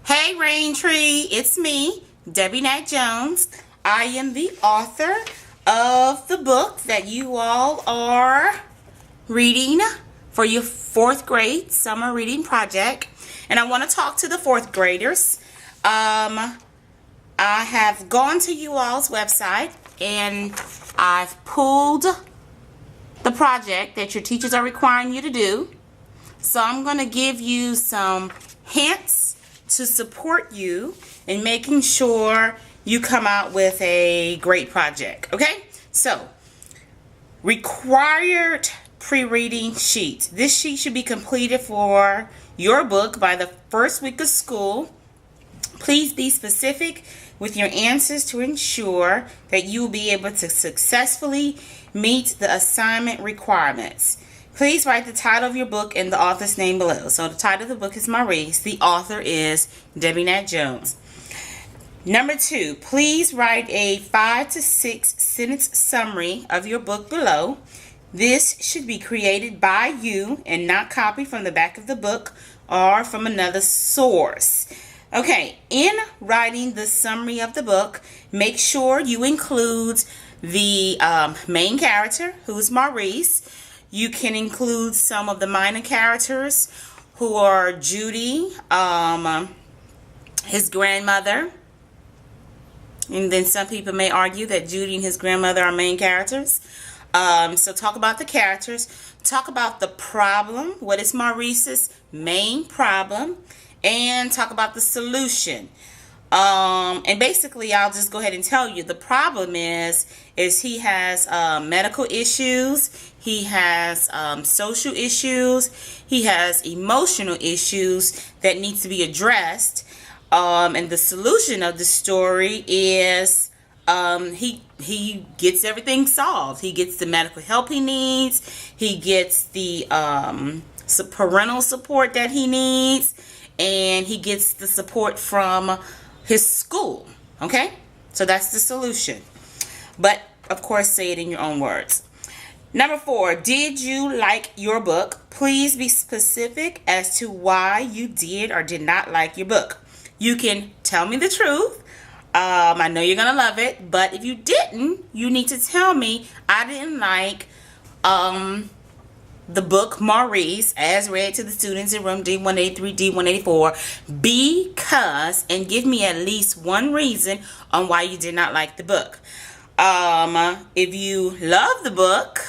Hey Raintree, it's me, Debbie Knatt Jones. I am the author of the book that you all are reading for your 4th grade summer reading project. And I want to talk to the 4th graders. I have gone to you all's website and I've pulled the project that your teachers are requiring you to do. So I'm going to give you some hints to support you in making sure you come out with a great project. Okay? So, required pre-reading sheet. This sheet should be completed for your book by the first week of school. Please be specific with your answers to ensure that you will be able to successfully meet the assignment requirements. Please write the title of your book and the author's name below. So the title of the book is Maurice. The author is Debbie Knatt Jones. Number 2, please write a 5 to 6 sentence summary of your book below. This should be created by you and not copied from the back of the book or from another source. Okay, in writing the summary of the book, make sure you include the main character, who's Maurice. You can include some of the minor characters who are Judy, his grandmother. And then some people may argue that Judy and his grandmother are main characters. So talk about the characters. Talk about the problem. What is Maurice's main problem? And talk about the solution. And basically, I'll just go ahead and tell you the problem is he has medical issues. He has social issues. He has emotional issues that need to be addressed. And the solution of the story is he gets everything solved. He gets the medical help he needs. He gets the parental support that he needs. And he gets the support from his school. Okay? So that's the solution. But, of course, say it in your own words. Number 4, did you like your book? Please be specific as to why you did or did not like your book. You can tell me the truth. I know you're going to love it. But if you didn't, you need to tell me I didn't like the book Maurice as read to the students in room D183, D184 because, and give me at least one reason on why you did not like the book. If you love the book,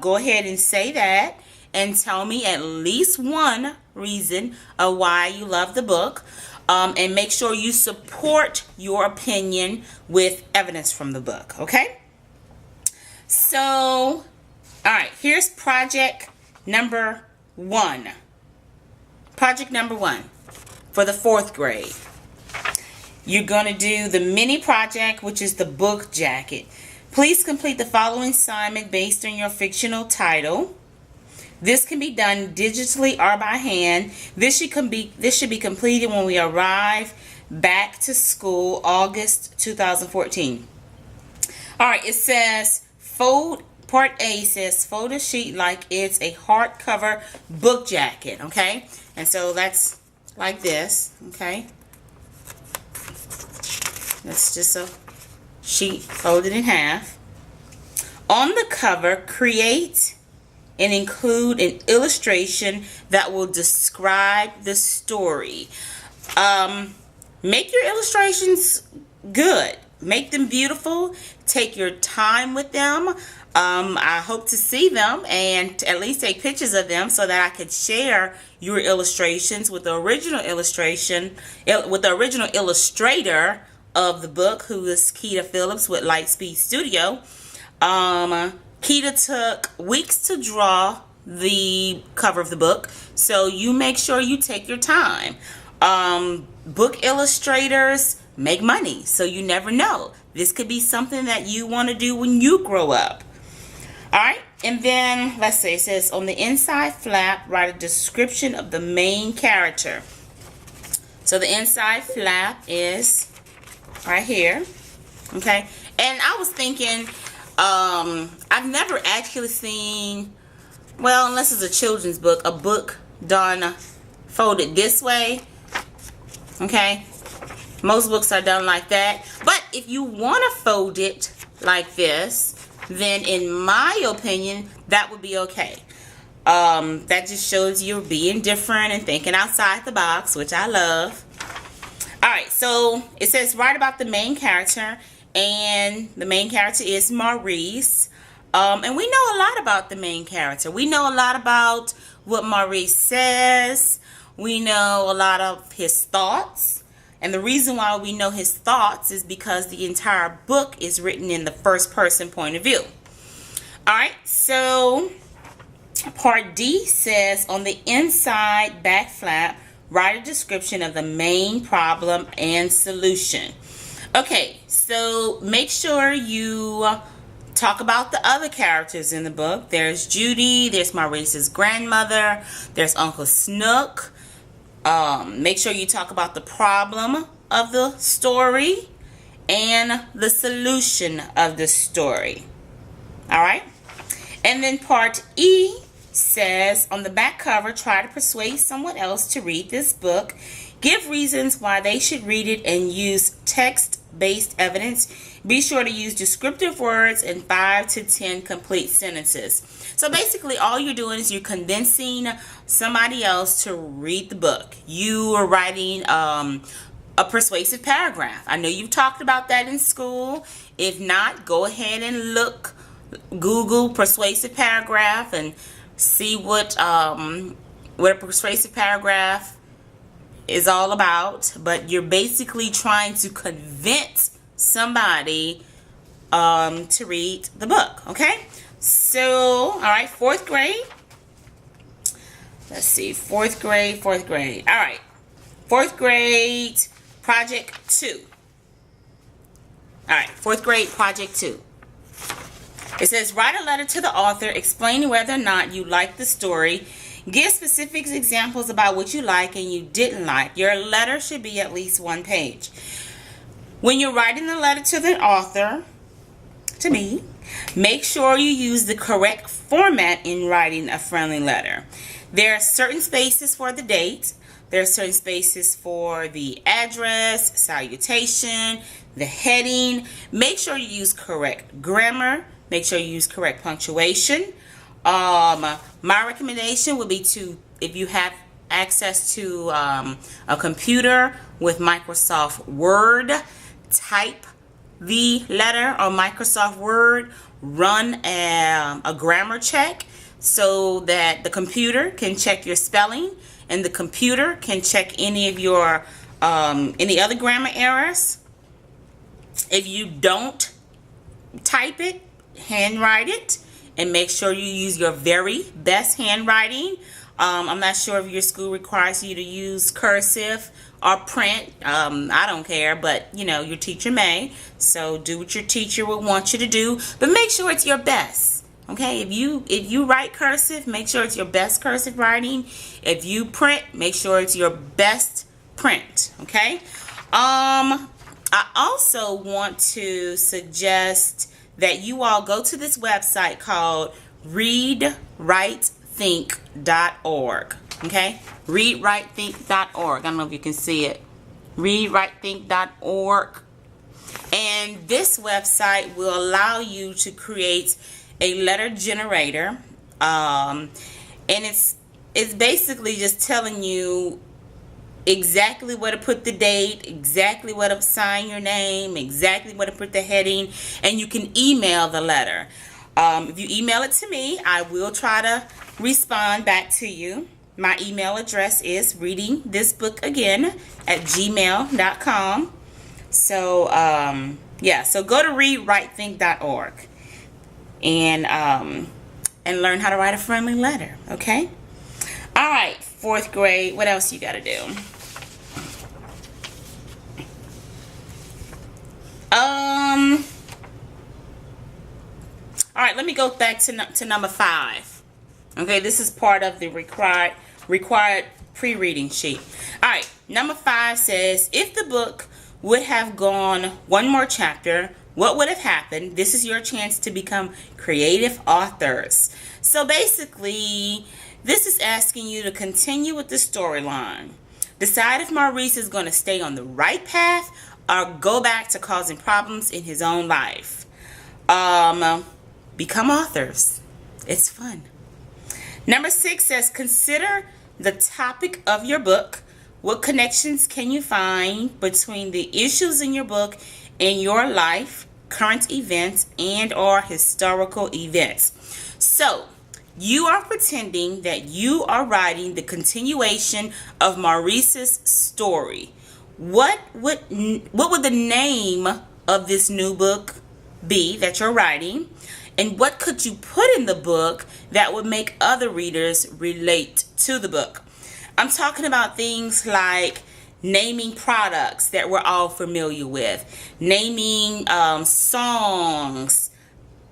go ahead and say that and tell me at least one reason of why you love the book. And make sure you support your opinion with evidence from the book. Okay? So, alright, here's project number 1. Project number 1 for the 4th grade. You're going to do the mini project, which is the book jacket. Please complete the following assignment based on your fictional title. This can be done digitally or by hand. This should be completed when we arrive back to school August 2014. Alright, it says Part A says fold a sheet like it's a hardcover book jacket, okay? And so that's like this, okay? That's just a sheet folded in half. On the cover, create and include an illustration that will describe the story. Make your illustrations good. Make them beautiful. Take your time with them. I hope to see them and at least take pictures of them so that I could share your illustrations with the original illustrator of the book, who is Keita Phillips with Lightspeed Studio. Keita took weeks to draw the cover of the book, so you make sure you take your time. Book illustrators make money, so you never know. This could be something that you want to do when you grow up. Alright, and then let's see, it says on the inside flap, write a description of the main character. So the inside flap is right here. Okay, and I was thinking, I've never actually seen, well, unless it's a children's book, a book done folded this way. Okay, most books are done like that. But if you want to fold it like this, then in my opinion, that would be okay. That just shows you're being different and thinking outside the box, which I love. Alright, so it says write about the main character, and the main character is Maurice. And we know a lot about the main character. We know a lot about what Maurice says. We know a lot of his thoughts. And the reason why we know his thoughts is because the entire book is written in the first person point of view. Alright, so part D says on the inside back flap, write a description of the main problem and solution. Okay, so make sure you talk about the other characters in the book. There's Judy, there's Maurice's grandmother, there's Uncle Snook. Make sure you talk about the problem of the story and the solution of the story. Alright? And then part E says on the back cover, try to persuade someone else to read this book. Give reasons why they should read it and use text-based evidence. Be sure to use descriptive words and 5 to 10 complete sentences. So basically all you're doing is you're convincing somebody else to read the book. You are writing a persuasive paragraph. I know you've talked about that in school. If not, go ahead and Google persuasive paragraph and see what a persuasive paragraph is all about. But you're basically trying to convince somebody to read the book. Okay, so all right, 4th grade. Let's see, 4th grade. All right, 4th grade project 2. All right, 4th grade project 2. It says, write a letter to the author explaining whether or not you like the story. Give specific examples about what you like and you didn't like. Your letter should be at least 1 page. When you're writing the letter to the author, to me, make sure you use the correct format in writing a friendly letter. There are certain spaces for the date. There are certain spaces for the address, salutation, the heading. Make sure you use correct grammar. Make sure you use correct punctuation. My recommendation would be to, if you have access to a computer with Microsoft Word, type the letter on Microsoft Word, run a grammar check so that the computer can check your spelling and the computer can check any of your any other grammar errors. If you don't type it, handwrite it, and make sure you use your very best handwriting. I'm not sure if your school requires you to use cursive or print. I don't care, but you know, your teacher may. So do what your teacher would want you to do, but make sure it's your best. Okay, if you write cursive, make sure it's your best cursive writing. If you print, make sure it's your best print. Okay. I also want to suggest that you all go to this website called readwritethink.org. Okay, readwritethink.org. I don't know if you can see it. readwritethink.org. And this website will allow you to create a letter generator. And it's basically just telling you exactly where to put the date, exactly where to sign your name, exactly where to put the heading, and you can email the letter. If you email it to me, I will try to respond back to you. My email address is readingthisbookagain@gmail.com. So yeah, so go to readwritethink.org and learn how to write a friendly letter. Okay. All right, 4th grade. What else you got to do? All right, let me go back to number 5. Okay, this is part of the required pre-reading sheet. All right, number 5 says, if the book would have gone one more chapter, what would have happened? This is your chance to become creative authors. So basically, this is asking you to continue with the storyline. Decide if Maurice is going to stay on the right path or go back to causing problems in his own life. Become authors. It's fun. Number 6 says, consider the topic of your book. What connections can you find between the issues in your book and your life, current events, and or historical events? So, you are pretending that you are writing the continuation of Maurice's story. What would the name of this new book be that you're writing? And what could you put in the book that would make other readers relate to the book? I'm talking about things like naming products that we're all familiar with, naming songs,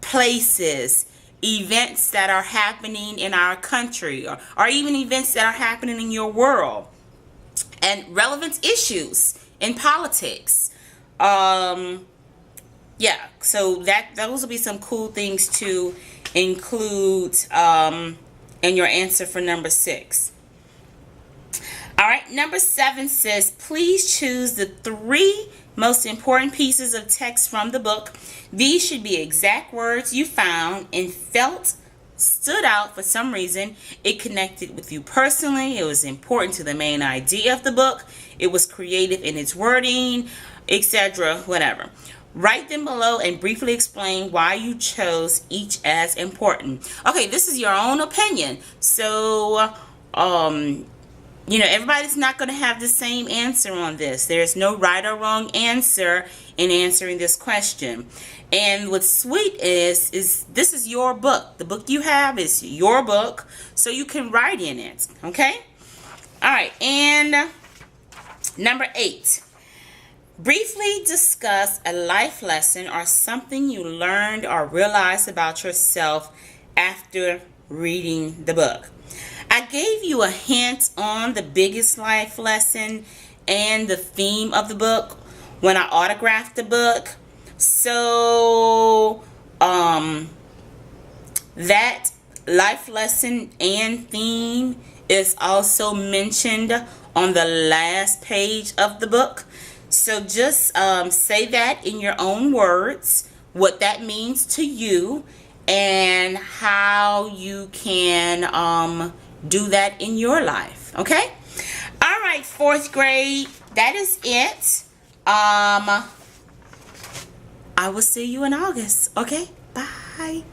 places, events that are happening in our country, or even events that are happening in your world, and relevant issues in politics. Yeah, so those will be some cool things to include in your answer for number 6. All right, number 7 says, please choose the 3 most important pieces of text from the book. These should be exact words you found and felt stood out for some reason. It connected with you personally. It was important to the main idea of the book. It was creative in its wording, etc., whatever. Write them below and briefly explain why you chose each as important. Okay, this is your own opinion. So, everybody's not going to have the same answer on this. There's no right or wrong answer in answering this question. And what's sweet is this is your book. The book you have is your book, so you can write in it. Okay? All right, and number 8. Briefly discuss a life lesson or something you learned or realized about yourself after reading the book. I gave you a hint on the biggest life lesson and the theme of the book when I autographed the book. So, that life lesson and theme is also mentioned on the last page of the book. So just say that in your own words, what that means to you and how you can do that in your life. Okay? All right, 4th grade, that is it. I will see you in August. Okay? Bye.